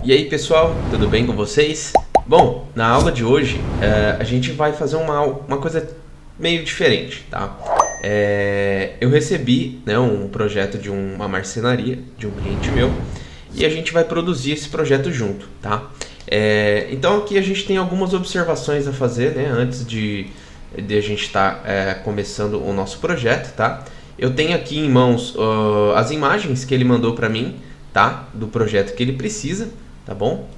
E aí pessoal, tudo bem com vocês? Bom, na aula de hoje a gente vai fazer uma coisa meio diferente, tá? Eu recebi, né, um projeto de uma marcenaria de um cliente meu e a gente vai produzir esse projeto junto, tá? Então aqui a gente tem algumas observações a fazer, né, antes de a gente estar começando o nosso projeto, tá? Eu tenho aqui em mãos as imagens que ele mandou para mim, tá? Do projeto que ele precisa, tá bom?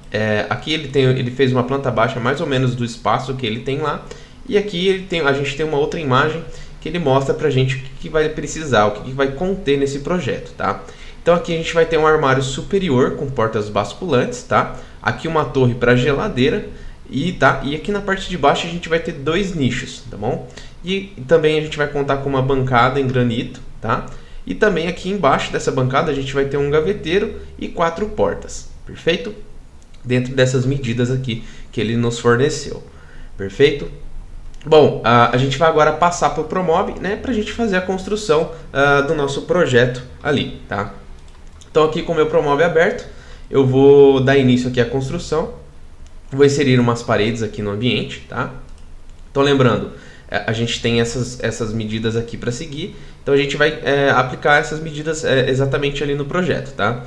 Aqui ele fez uma planta baixa mais ou menos do espaço que ele tem lá, e aqui a gente tem uma outra imagem que ele mostra pra gente o que vai precisar, o que vai conter nesse projeto, tá? Então aqui a gente vai ter um armário superior com portas basculantes, tá? Aqui uma torre para geladeira e aqui na parte de baixo a gente vai ter dois nichos, tá bom? E também a gente vai contar com uma bancada em granito, tá? E também aqui embaixo dessa bancada a gente vai ter um gaveteiro e 4 portas, perfeito? Dentro dessas medidas aqui que ele nos forneceu, perfeito? Bom, a gente vai agora passar para o Promob, né, para a gente fazer a construção do nosso projeto ali, tá? Então aqui com o meu Promob aberto, eu vou dar início aqui à construção, vou inserir umas paredes aqui no ambiente, tá? Então lembrando, a gente tem essas medidas aqui para seguir, então a gente vai aplicar essas medidas exatamente ali no projeto, tá?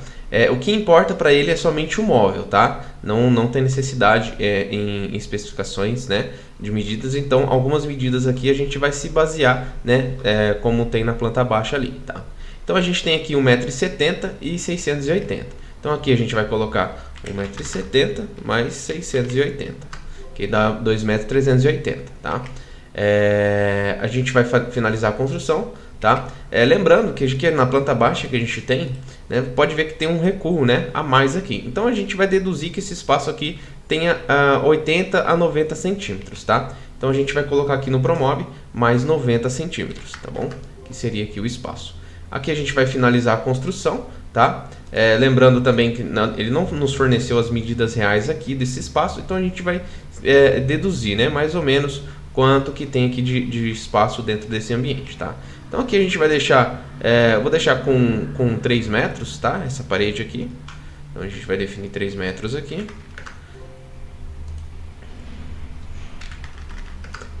O que importa para ele é somente o móvel, tá? Não tem necessidade em especificações, né, de medidas, então algumas medidas aqui a gente vai se basear, né, como tem na planta baixa ali, tá? Então a gente tem aqui 1,70 m e 680. Então aqui a gente vai colocar 1,70 m mais 680, que dá 2,380 m, tá? A gente vai finalizar a construção, tá? Lembrando que na planta baixa que a gente tem, né, pode ver que tem um recuo, né, a mais aqui. Então a gente vai deduzir que esse espaço aqui tenha 80 a 90 centímetros, tá? Então a gente vai colocar aqui no Promob mais 90 centímetros, tá bom? Que seria aqui o espaço. Aqui a gente vai finalizar a construção, tá? Lembrando também que ele não nos forneceu as medidas reais aqui desse espaço, então a gente vai deduzir, né, mais ou menos quanto que tem aqui de espaço dentro desse ambiente, tá? Então aqui a gente vai deixar, vou deixar com 3 metros, tá? Essa parede aqui. Então a gente vai definir 3 metros aqui.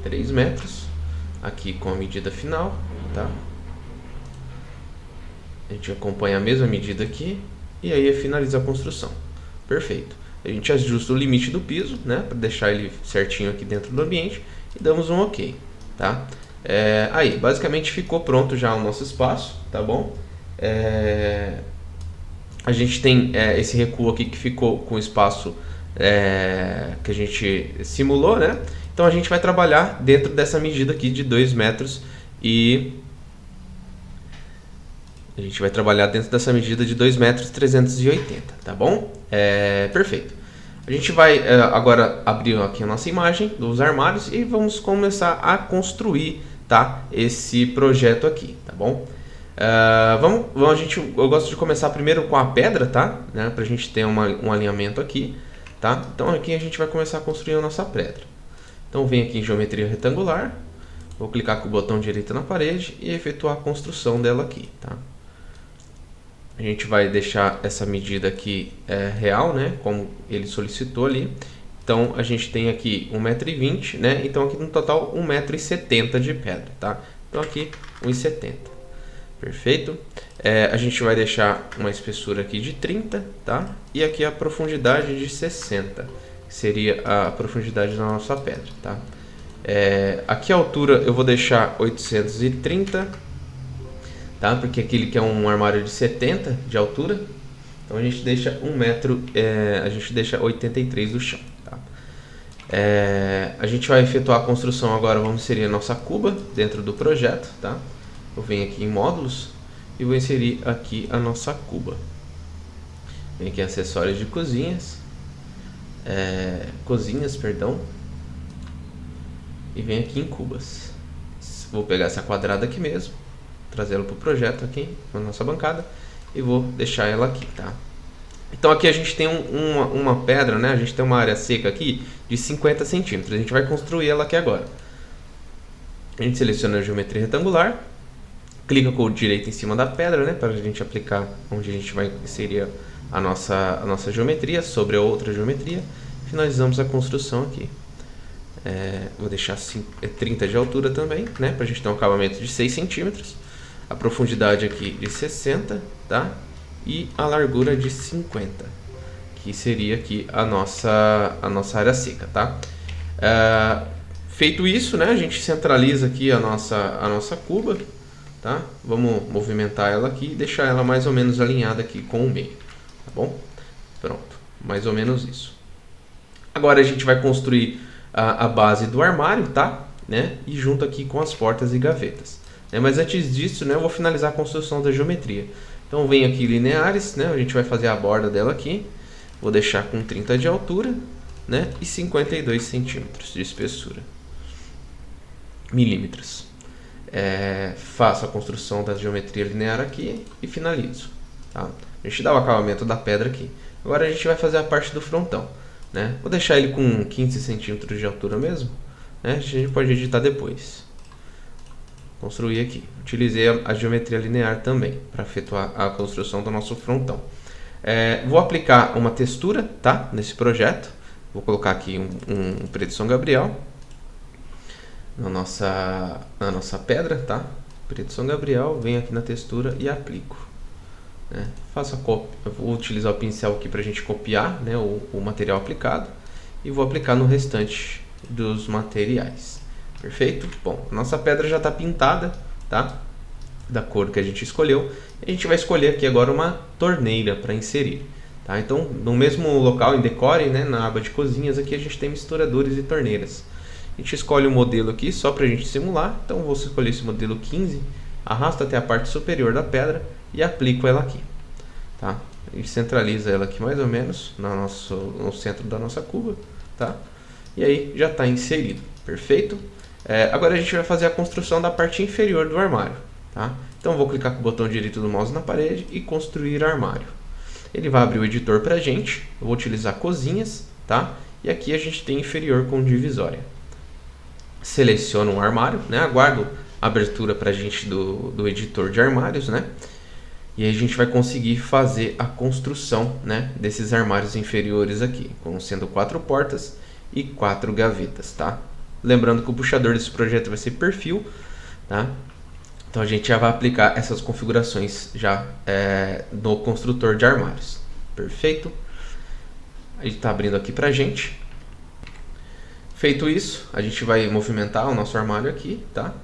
3 metros. Aqui com a medida final, tá? A gente acompanha a mesma medida aqui. E aí finaliza a construção. Perfeito. A gente ajusta o limite do piso, né? Para deixar ele certinho aqui dentro do ambiente. E damos um OK, tá? Aí, basicamente ficou pronto já o nosso espaço, tá bom? A gente tem esse recuo aqui que ficou com o espaço que a gente simulou, né? Então a gente vai trabalhar dentro dessa medida aqui de 2 metros e... A gente vai trabalhar dentro dessa medida de 2 metros 380, tá bom? Perfeito. A gente vai agora abrir aqui a nossa imagem dos armários e vamos começar a construir, tá, esse projeto aqui, tá bom? Eu gosto de começar primeiro com a pedra, tá? Né, pra gente ter um alinhamento aqui, tá? Então aqui a gente vai começar a construir a nossa pedra. Então vem aqui em geometria retangular, vou clicar com o botão direito na parede e efetuar a construção dela aqui, tá? A gente vai deixar essa medida aqui real, né, como ele solicitou ali. Então a gente tem aqui 1,20 m, né? Então aqui no total 1,70 m de pedra, tá? Então aqui 1,70 m. Perfeito. A gente vai deixar uma espessura aqui de 30, tá? E aqui a profundidade de 60, que seria a profundidade da nossa pedra, tá? Aqui a altura eu vou deixar 830, tá? Porque aquele que é um armário de 70 de altura, então a gente deixa 1 metro, a gente deixa 83 do chão, tá? A gente vai efetuar a construção agora, vamos inserir a nossa cuba dentro do projeto, tá? Eu venho aqui em módulos e vou inserir aqui a nossa cuba. Vem aqui em acessórios de cozinhas, perdão, e vem aqui em cubas. Vou pegar essa quadrada aqui mesmo, trazê-la para o projeto aqui na nossa bancada e vou deixar ela aqui, tá? Então aqui a gente tem uma pedra, né? A gente tem uma área seca aqui de 50 centímetros. A gente vai construir ela aqui agora. A gente seleciona a geometria retangular, clica com o direito em cima da pedra, né? Para a gente aplicar onde a gente vai inserir a nossa geometria sobre a outra geometria. Finalizamos a construção aqui. Vou deixar 30 de altura também, né, para a gente ter um acabamento de 6 centímetros. A profundidade aqui de 60, tá? E a largura de 50, que seria aqui a nossa área seca, tá? Feito isso, né, a gente centraliza aqui a nossa cuba, tá? Vamos movimentar ela aqui e deixar ela mais ou menos alinhada aqui com o meio, tá bom? Pronto, mais ou menos isso. Agora a gente vai construir a base do armário, tá? Né? E junto aqui com as portas e gavetas. Mas antes disso, né, eu vou finalizar a construção da geometria. Então vem aqui lineares, né? A gente vai fazer a borda dela aqui. Vou deixar com 30 de altura, né? E 52 centímetros de espessura. Milímetros. Faço a construção da geometria linear aqui e finalizo. Tá? A gente dá o acabamento da pedra aqui. Agora a gente vai fazer a parte do frontão. Né? Vou deixar ele com 15 centímetros de altura mesmo. Né? A gente pode editar depois. Construir aqui. Utilizei a geometria linear também para efetuar a construção do nosso frontão. Vou aplicar uma textura, tá? Nesse projeto. Vou colocar aqui um preto São Gabriel na nossa pedra, tá? Preto São Gabriel, venho aqui na textura e aplico. Faço a cópia. Eu vou utilizar o pincel aqui para a gente copiar, né, o material aplicado e vou aplicar no restante dos materiais. Perfeito? Bom, a nossa pedra já está pintada, tá? Da cor que a gente escolheu. A gente vai escolher aqui agora uma torneira para inserir. Tá? Então, no mesmo local, em decore, né, na aba de cozinhas, aqui a gente tem misturadores e torneiras. A gente escolhe o modelo aqui só para a gente simular. Então, vou escolher esse modelo 15, arrasto até a parte superior da pedra e aplico ela aqui. Tá? A gente centraliza ela aqui mais ou menos no centro da nossa cuba. Tá? E aí já está inserido. Perfeito? Agora a gente vai fazer a construção da parte inferior do armário. Tá? Então vou clicar com o botão direito do mouse na parede e construir armário. Ele vai abrir o editor para a gente. Eu vou utilizar cozinhas, tá? E aqui a gente tem inferior com divisória. Seleciono um armário, né? Aguardo a abertura para a gente do editor de armários, né? E aí a gente vai conseguir fazer a construção, né, desses armários inferiores aqui, sendo 4 portas e 4 gavetas, tá? Lembrando que o puxador desse projeto vai ser perfil, tá? Então a gente já vai aplicar essas configurações já no construtor de armários. Perfeito? A gente está abrindo aqui pra gente. Feito isso, a gente vai movimentar o nosso armário aqui, tá?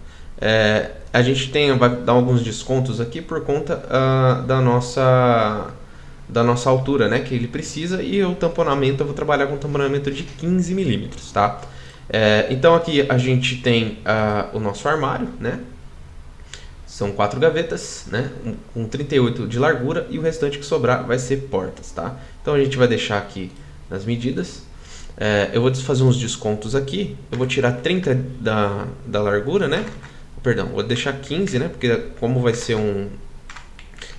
A gente vai dar alguns descontos aqui por conta da nossa altura, né, que ele precisa, e o tamponamento, eu vou trabalhar com um tamponamento de 15 milímetros, tá? Então aqui a gente tem o nosso armário, né? São 4 gavetas, né? Com 38 de largura, e o restante que sobrar vai ser portas, tá? Então a gente vai deixar aqui nas medidas. Eu vou fazer uns descontos aqui. Eu vou tirar 30 da largura, né? Perdão, vou deixar 15, né? Porque como vai ser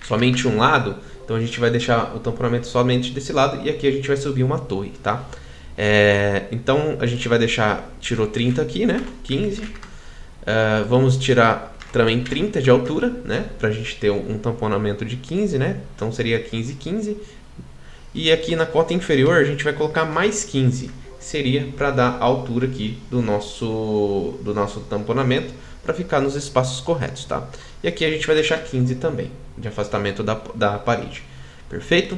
somente um lado, então a gente vai deixar o tamponamento somente desse lado, e aqui a gente vai subir uma torre, tá? Então a gente vai tirou 30 aqui, né? 15. Vamos tirar também 30 de altura, né? Pra gente ter um tamponamento de 15, né? Então seria 15, 15. E aqui na cota inferior a gente vai colocar mais 15. Seria para dar a altura aqui do nosso tamponamento, para ficar nos espaços corretos, tá? E aqui a gente vai deixar 15 também, de afastamento da parede. Perfeito?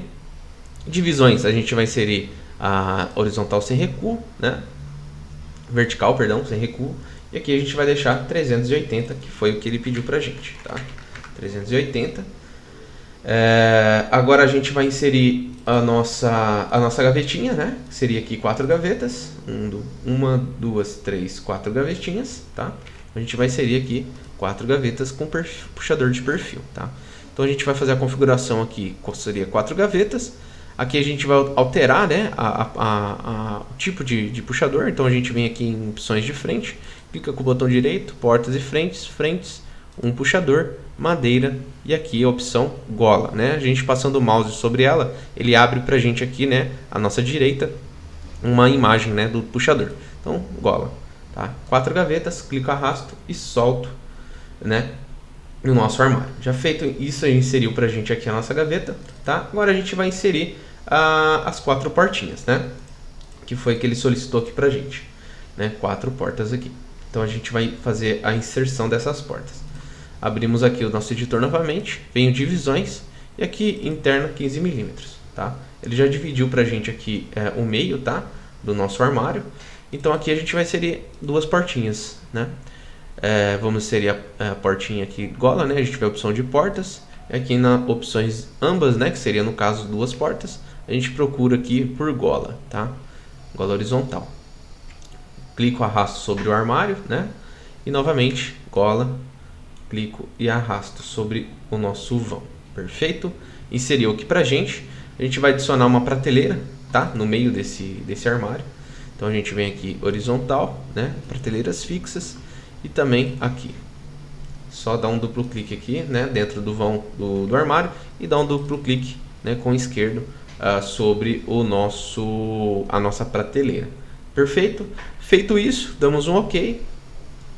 Divisões, a gente vai inserir a horizontal sem recuo, né? Vertical, perdão, sem recuo. E aqui a gente vai deixar 380, que foi o que ele pediu pra gente, tá? 380. Agora a gente vai inserir a nossa gavetinha, né? Seria aqui 4 gavetas. 1, 2, 3, 4 gavetinhas, tá? A gente vai inserir aqui 4 gavetas com puxador de perfil, tá? Então a gente vai fazer a configuração aqui, seria 4 gavetas. Aqui a gente vai alterar, né, o tipo de puxador. Então a gente vem aqui em opções de frente, clica com o botão direito, portas e frentes, um puxador, madeira, e aqui a opção gola, né? A gente passando o mouse sobre ela, ele abre pra gente aqui, né, à nossa direita, uma imagem, né, do puxador. Então, gola, tá? 4 gavetas, clico, arrasto e solto, né? no nosso armário. Já feito isso, a gente inseriu pra gente aqui a nossa gaveta, tá? Agora a gente vai inserir as 4 portinhas, né? Que foi que ele solicitou aqui pra gente, né? 4 portas aqui. Então a gente vai fazer a inserção dessas portas. Abrimos aqui o nosso editor novamente, venho divisões e aqui interna 15 milímetros, tá? Ele já dividiu pra gente aqui o meio, tá? Do nosso armário. Então aqui a gente vai inserir 2 portinhas, né? Vamos inserir a portinha aqui gola, né? A gente vê a opção de portas. Aqui na opções ambas, né? Que seria no caso 2 portas. A gente procura aqui por gola, tá? Gola horizontal. Clico, arrasto sobre o armário, né? E novamente gola, clico e arrasto sobre o nosso vão. Perfeito? Inseriu aqui pra gente. A gente vai adicionar uma prateleira, tá? No meio desse armário. Então a gente vem aqui horizontal, né? Prateleiras fixas. E também aqui, só dá um duplo clique aqui, né, dentro do vão do armário e dá um duplo clique, né, com o esquerdo sobre a nossa prateleira. Perfeito? Feito isso, damos um OK.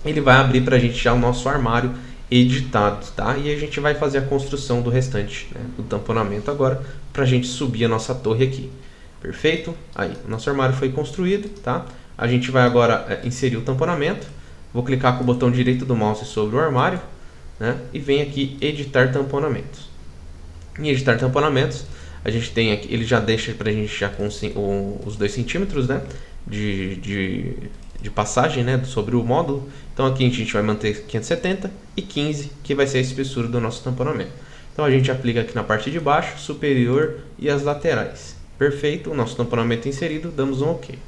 Ele vai abrir para a gente já o nosso armário editado, tá? E a gente vai fazer a construção do restante, né, do tamponamento agora para a gente subir a nossa torre aqui. Perfeito? Aí, o nosso armário foi construído, tá? A gente vai agora inserir o tamponamento. Vou clicar com o botão direito do mouse sobre o armário, né? E vem aqui editar tamponamentos. Em editar tamponamentos, a gente tem aqui, ele já deixa pra gente já com os 2 centímetros, né? De passagem, né? Sobre o módulo. Então aqui a gente vai manter 570 e 15, que vai ser a espessura do nosso tamponamento. Então a gente aplica aqui na parte de baixo, superior e as laterais. Perfeito, o nosso tamponamento inserido, damos um OK.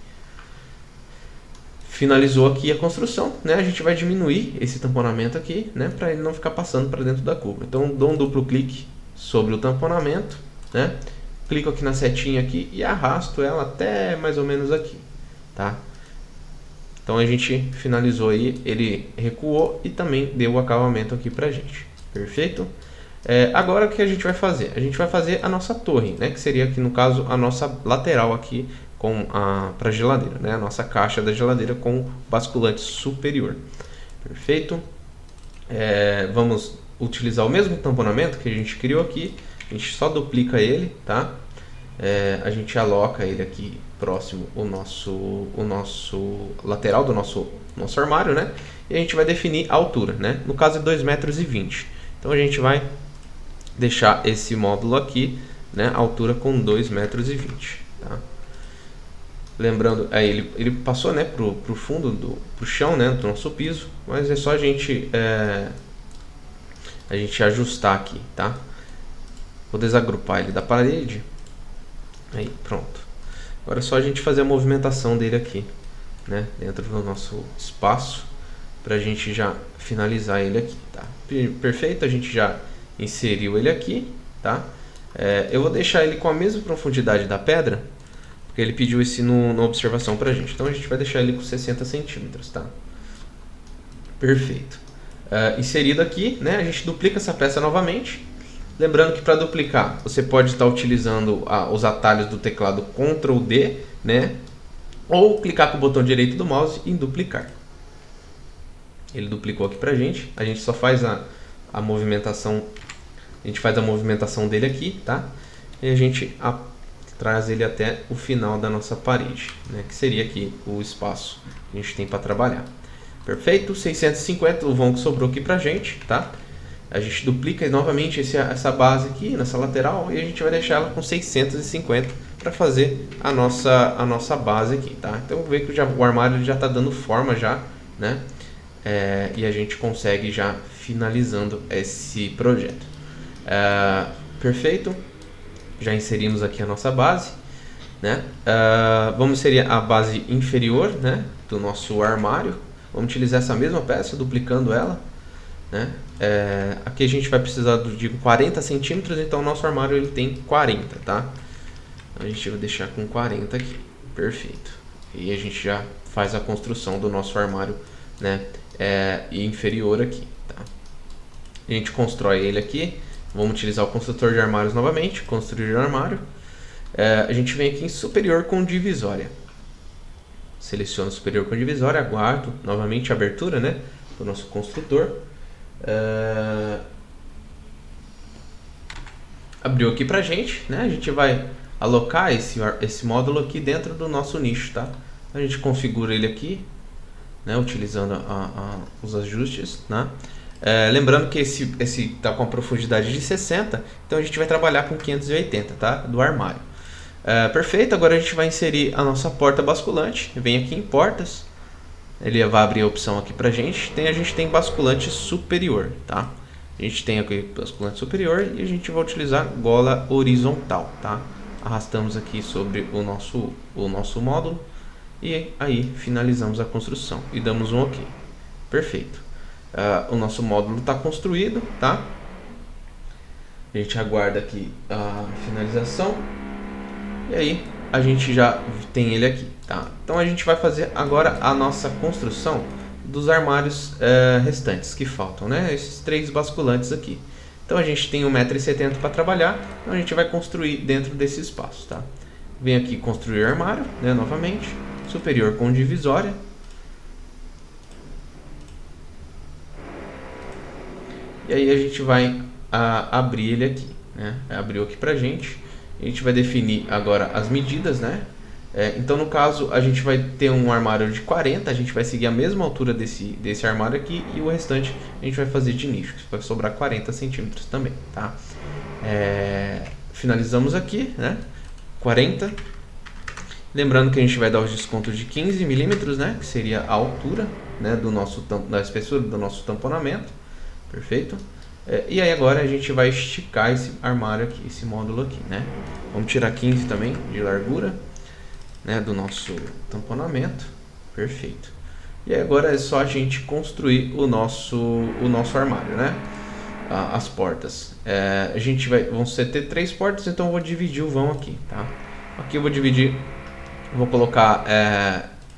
Finalizou aqui a construção, né? A gente vai diminuir esse tamponamento aqui, né? Para ele não ficar passando para dentro da curva. Então dou um duplo clique sobre o tamponamento, né? Clico aqui na setinha aqui e arrasto ela até mais ou menos aqui, tá? Então a gente finalizou aí, ele recuou e também deu o acabamento aqui pra gente. Perfeito? Agora o que a gente vai fazer? A gente vai fazer a nossa torre, né? Que seria aqui no caso a nossa lateral aqui para a geladeira, né? A nossa caixa da geladeira com basculante superior. Perfeito? Vamos utilizar o mesmo tamponamento que a gente criou aqui. A gente só duplica ele, tá? A gente aloca ele aqui próximo o nosso lateral do nosso armário, né? E a gente vai definir a altura, né? No caso é 2,20 metros. Então a gente vai deixar esse módulo aqui, né? A altura com 2,20 metros, tá? Lembrando, ele passou, né, pro fundo, pro chão, né, do nosso piso, mas é só a gente ajustar aqui, tá? Vou desagrupar ele da parede. Aí, pronto. Agora é só a gente fazer a movimentação dele aqui, né, dentro do nosso espaço, pra gente já finalizar ele aqui, tá? Perfeito, a gente já inseriu ele aqui, tá? Eu vou deixar ele com a mesma profundidade da pedra, porque ele pediu isso na observação pra gente. Então a gente vai deixar ele com 60 centímetros, tá? Perfeito. Inserido aqui, né, a gente duplica essa peça novamente. Lembrando que para duplicar, você pode estar utilizando os atalhos do teclado Ctrl D, né? Ou clicar com o botão direito do mouse em duplicar. Ele duplicou aqui pra gente. A gente só faz a movimentação. A gente faz a movimentação dele aqui, tá? E a gente traz ele até o final da nossa parede, né? Que seria aqui o espaço que a gente tem para trabalhar. Perfeito? 650, o vão que sobrou aqui pra gente, tá? A gente duplica novamente essa base aqui, nessa lateral, e a gente vai deixar ela com 650 para fazer a nossa base aqui, tá? Então vê que o armário já está dando forma já, né? E a gente consegue já finalizando esse projeto. Perfeito? Já inserimos aqui a nossa base, né? Vamos inserir a base inferior, né, do nosso armário. Vamos utilizar essa mesma peça, duplicando ela, né? Aqui a gente vai precisar de 40 centímetros, então o nosso armário ele tem 40, tá? A gente vai deixar com 40 aqui, perfeito. E a gente já faz a construção do nosso armário, né, inferior aqui, tá? A gente constrói ele aqui. Vamos utilizar o construtor de armários novamente, construir armário. A gente vem aqui em superior com divisória. Seleciono superior com divisória, aguardo novamente a abertura, né, do nosso construtor. Abriu aqui pra gente, né? A gente vai alocar esse módulo aqui dentro do nosso nicho, tá? A gente configura ele aqui, né? Utilizando os ajustes, né? Lembrando que esse tá com a profundidade de 60, então a gente vai trabalhar com 580, tá? Do armário. Perfeito, agora a gente vai inserir a nossa porta basculante. Vem aqui em portas, ele vai abrir a opção aqui pra gente. A gente tem basculante superior, tá? A gente tem aqui basculante superior e a gente vai utilizar gola horizontal, tá? Arrastamos aqui sobre o nosso módulo e aí finalizamos a construção e damos um OK. Perfeito. O nosso módulo está construído, tá? A gente aguarda aqui a finalização e aí a gente já tem ele aqui, tá? Então a gente vai fazer agora a nossa construção dos armários restantes que faltam, né? Esses 3 basculantes aqui. Então a gente tem 1,70 m para trabalhar, então a gente vai construir dentro desse espaço, tá? Vem aqui construir armário, né? Novamente, superior com divisória. E aí a gente vai abrir ele aqui, né? Abriu aqui pra gente. A gente vai definir agora as medidas, né? Então no caso a gente vai ter um armário de 40, a gente vai seguir a mesma altura desse armário aqui e o restante a gente vai fazer de nicho, vai sobrar 40 centímetros também, tá? Finalizamos aqui, né? 40. Lembrando que a gente vai dar os descontos de 15 milímetros, né? Que seria a altura, né? Da espessura do nosso tamponamento. Perfeito? E aí agora a gente vai esticar esse armário aqui, esse módulo aqui, né? Vamos tirar 15 também de largura, né, do nosso tamponamento. Perfeito. E aí agora é só a gente construir o nosso armário, né? As portas. Vão ter 3 portas, então eu vou dividir o vão aqui, tá? Aqui eu vou dividir, vou colocar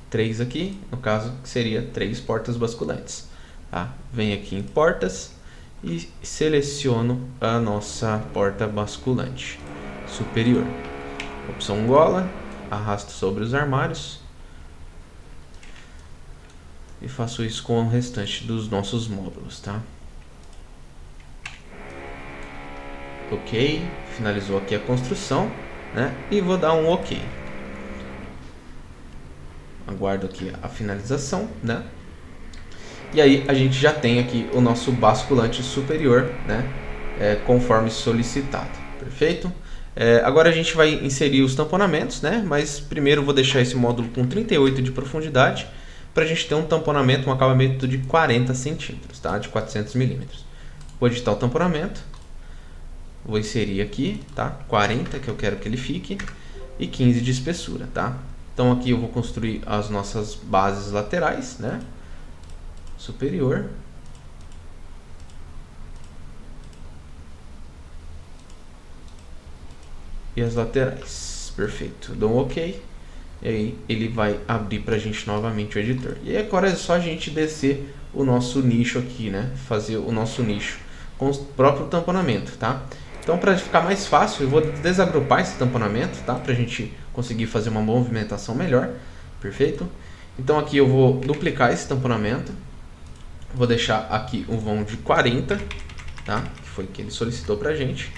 3 aqui, no caso que seria 3 portas basculantes, tá? Vem aqui em portas e seleciono a nossa porta basculante superior. Opção gola, arrasto sobre os armários e faço isso com o restante dos nossos módulos, tá? OK, finalizou aqui a construção, né? E vou dar um OK. Aguardo aqui a finalização, né? E aí a gente já tem aqui o nosso basculante superior, né? Conforme solicitado. Perfeito? Agora a gente vai inserir os tamponamentos, né? Mas primeiro eu vou deixar esse módulo com 38 de profundidade para a gente ter um tamponamento, um acabamento de 40 centímetros, tá? De 400 milímetros. Vou editar o tamponamento, vou inserir aqui, tá? 40 que eu quero que ele fique e 15 de espessura, tá? Então aqui eu vou construir as nossas bases laterais, né? Superior. E as laterais. Perfeito. Dou um OK. E aí ele vai abrir pra gente novamente o editor. E agora é só a gente descer o nosso nicho aqui, né? Fazer o nosso nicho com o próprio tamponamento, tá? Então para ficar mais fácil, eu vou desagrupar esse tamponamento, tá? Pra gente conseguir fazer uma movimentação melhor. Perfeito? Então aqui eu vou duplicar esse tamponamento. Vou deixar aqui um vão de 40, tá? Que foi que ele solicitou pra gente.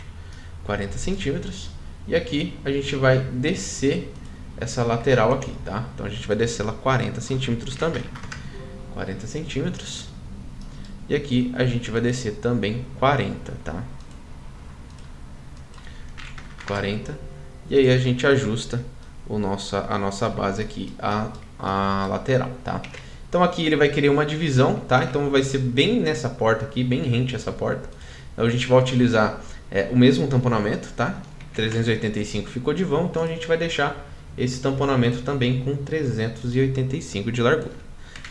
40 centímetros. E aqui a gente vai descer essa lateral aqui, tá? Então a gente vai descer ela 40 centímetros também. 40 centímetros. E aqui a gente vai descer também 40, tá? 40. E aí a gente ajusta a nossa base aqui, a lateral, tá? Então aqui ele vai querer uma divisão, tá? Então vai ser bem nessa porta aqui, bem rente essa porta. Então a gente vai utilizar o mesmo tamponamento, tá? 385 ficou de vão, então a gente vai deixar esse tamponamento também com 385 de largura.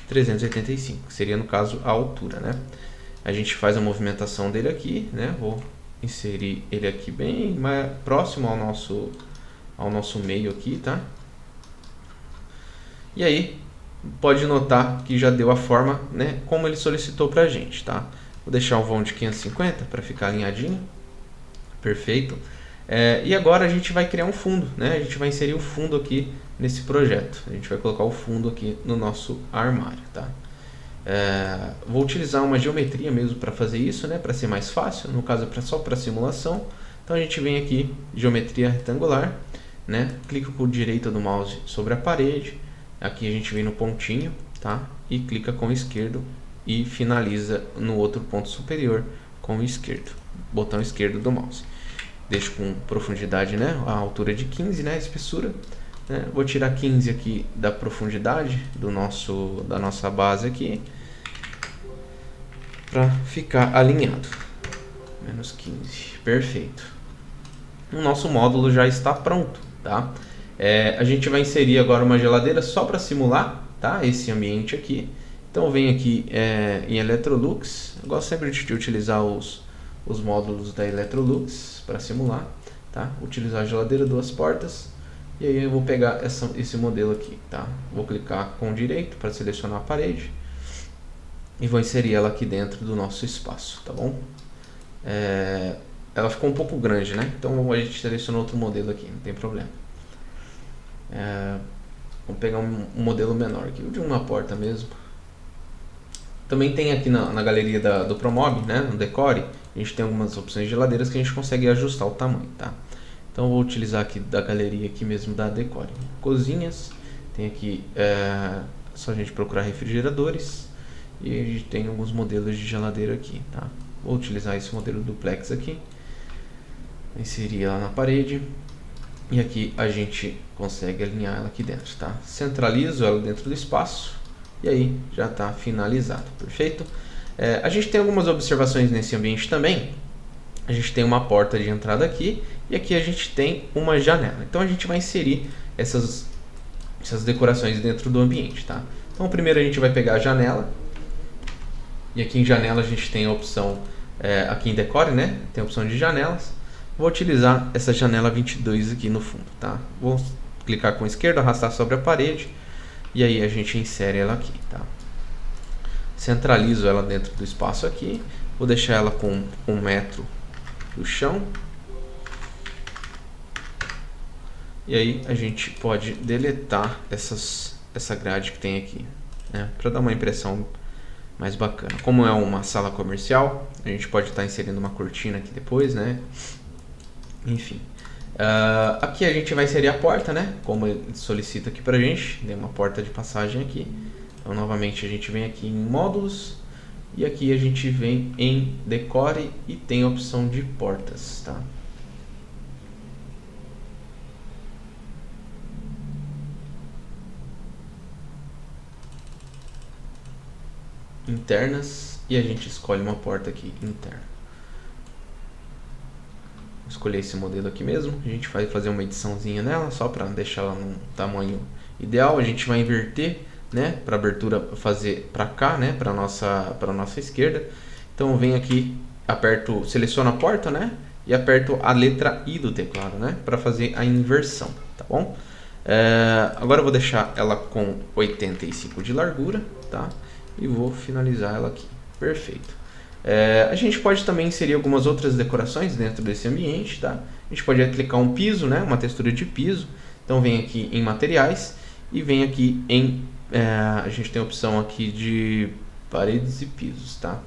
385, que seria no caso a altura, né? A gente faz a movimentação dele aqui, né? Vou inserir ele aqui bem mais próximo ao nosso meio aqui, tá? E aí pode notar que já deu a forma, né, como ele solicitou pra gente, tá? Vou deixar um vão de 550 para ficar alinhadinho. Perfeito. E agora a gente vai criar um fundo, né? A gente vai inserir o fundo aqui nesse projeto. A gente vai colocar o fundo aqui no nosso armário, tá? Vou utilizar uma geometria mesmo para fazer isso, né, para ser mais fácil, no caso só para simulação. Então a gente vem aqui, geometria retangular, né, clica com o direito do mouse sobre a parede, aqui a gente vem no pontinho, tá, e clica com o esquerdo e finaliza no outro ponto superior com o esquerdo, botão esquerdo do mouse. Deixo com profundidade, né, a altura de 15, né, espessura. Vou tirar 15 aqui da profundidade da nossa base aqui, para ficar alinhado. Menos 15, perfeito. O nosso módulo já está pronto, tá? A gente vai inserir agora uma geladeira só para simular, tá, esse ambiente aqui. Então vem aqui em Electrolux. Eu gosto sempre de utilizar os módulos da Electrolux para simular, tá? Utilizar a geladeira, 2 portas. E aí eu vou pegar esse modelo aqui, tá? Vou clicar com o direito para selecionar a parede e vou inserir ela aqui dentro do nosso espaço, tá bom? Ela ficou um pouco grande, né? Então a gente seleciona outro modelo aqui, não tem problema. Vamos pegar um modelo menor aqui, o de uma porta mesmo. Também tem aqui na galeria do Promob, né? No Decore, a gente tem algumas opções de geladeiras que a gente consegue ajustar o tamanho, tá? Então eu vou utilizar aqui da galeria aqui mesmo da Decore. Cozinhas, tem aqui, só a gente procurar refrigeradores. E a gente tem alguns modelos de geladeira aqui, tá? Vou utilizar esse modelo duplex aqui. Inserir ela na parede. E aqui a gente consegue alinhar ela aqui dentro, tá? Centralizo ela dentro do espaço. E aí já está finalizado, perfeito? A gente tem algumas observações nesse ambiente também. A gente tem uma porta de entrada aqui e aqui a gente tem uma janela. Então a gente vai inserir essas decorações dentro do ambiente, tá? Então primeiro a gente vai pegar a janela. E aqui em janela a gente tem a opção, aqui em Decore, né? Tem a opção de janelas. Vou utilizar essa janela 22 aqui no fundo, tá? Vou clicar com o esquerdo, arrastar sobre a parede. E aí a gente insere ela aqui, tá? Centralizo ela dentro do espaço aqui. Vou deixar ela com 1 metro do chão. E aí a gente pode deletar essa grade que tem aqui, né? Para dar uma impressão mais bacana. Como é uma sala comercial, a gente pode estar inserindo uma cortina aqui depois, né? Enfim. Aqui a gente vai inserir a porta, né? Como ele solicita aqui pra gente. Tem uma porta de passagem aqui. Então novamente a gente vem aqui em módulos. E aqui a gente vem em Decore e tem a opção de portas, tá? Internas. E a gente escolhe uma porta aqui interna. Vou escolher esse modelo aqui mesmo. A gente vai fazer uma ediçãozinha nela, só para deixar ela num tamanho ideal. A gente vai inverter, né, para abertura fazer para cá, né, para nossa esquerda. Então eu venho aqui, aperto, seleciono a porta, né, e aperto a letra I do teclado, né, para fazer a inversão, tá bom? Agora eu vou deixar ela com 85 de largura, tá? E vou finalizar ela aqui, perfeito. A gente pode também inserir algumas outras decorações dentro desse ambiente, tá? A gente pode clicar um piso, né, uma textura de piso. Então vem aqui em materiais e vem aqui em a gente tem a opção aqui de paredes e pisos, tá?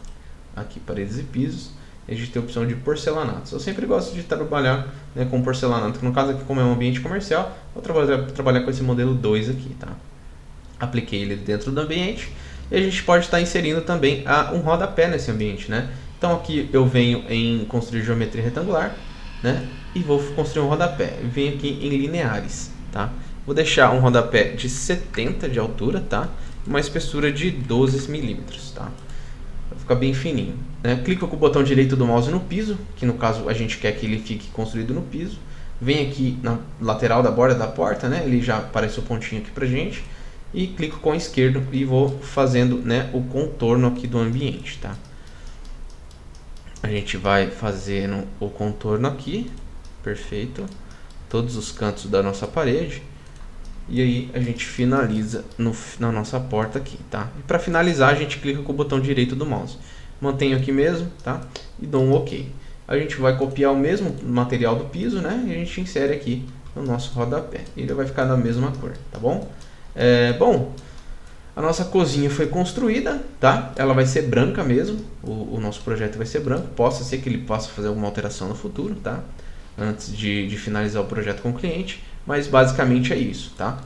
Aqui paredes e pisos. A gente tem a opção de porcelanatos. Eu sempre gosto de trabalhar, né, com porcelanato. No caso aqui, como é um ambiente comercial, vou trabalhar com esse modelo 2 aqui, tá? Apliquei ele dentro do ambiente. E a gente pode estar inserindo também um rodapé nesse ambiente, né? Então aqui eu venho em construir geometria retangular, né? E vou construir um rodapé. Venho aqui em lineares, tá? Vou deixar um rodapé de 70 de altura, tá? Uma espessura de 12 milímetros, tá? Vai ficar bem fininho, né? Clica com o botão direito do mouse no piso, que no caso a gente quer que ele fique construído no piso. Vem aqui na lateral da borda da porta, né? Ele já aparece o pontinho aqui pra gente. E clico com o esquerdo e vou fazendo, né, o contorno aqui do ambiente, tá? A gente vai fazendo o contorno aqui, perfeito, todos os cantos da nossa parede. E aí a gente finaliza na nossa porta aqui, tá? E para finalizar a gente clica com o botão direito do mouse. Mantenho aqui mesmo, tá? E dou um OK. A gente vai copiar o mesmo material do piso, né? E a gente insere aqui no nosso rodapé. Ele vai ficar da mesma cor, tá bom? Bom, A nossa cozinha foi construída, tá? Ela vai ser branca mesmo, o nosso projeto vai ser branco. Possa ser que ele possa fazer alguma alteração no futuro, tá? Antes de finalizar o projeto com o cliente, mas basicamente é isso, tá?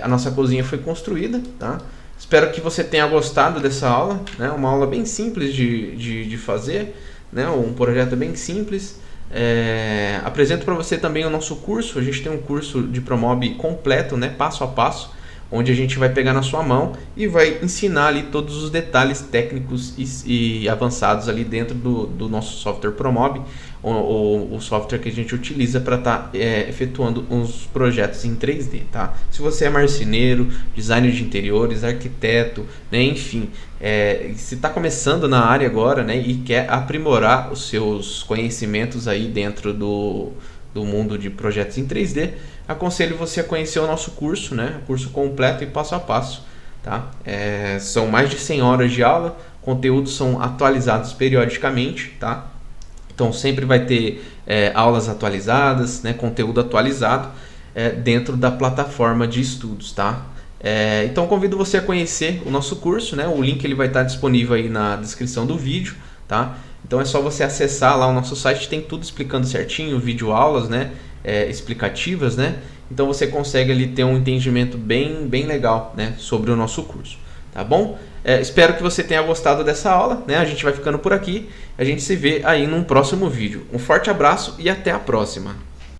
A nossa cozinha foi construída, tá? Espero que você tenha gostado dessa aula, né? Uma aula bem simples de fazer, né? Um projeto bem simples. Apresento para você também o nosso curso. A gente tem um curso de Promob completo, né? Passo a passo, onde a gente vai pegar na sua mão e vai ensinar ali todos os detalhes técnicos e avançados ali dentro do nosso software Promob, o software que a gente utiliza para estar efetuando uns projetos em 3D, tá? Se você é marceneiro, designer de interiores, arquiteto, né, enfim, se está começando na área agora, né, e quer aprimorar os seus conhecimentos aí dentro do mundo de projetos em 3D, aconselho você a conhecer o nosso curso, né? Curso completo e passo a passo, tá? São mais de 100 horas de aula, conteúdos são atualizados periodicamente, tá? Então sempre vai ter aulas atualizadas, né? Conteúdo atualizado dentro da plataforma de estudos, tá? Então convido você a conhecer o nosso curso, né? O link ele vai estar disponível aí na descrição do vídeo, tá? Então é só você acessar lá o nosso site, tem tudo explicando certinho, videoaulas, né? Explicativas, né? Então você consegue ali ter um entendimento bem legal, né? Sobre o nosso curso, tá bom? Espero que você tenha gostado dessa aula, né? A gente vai ficando por aqui, a gente se vê aí num próximo vídeo. Um forte abraço e até a próxima!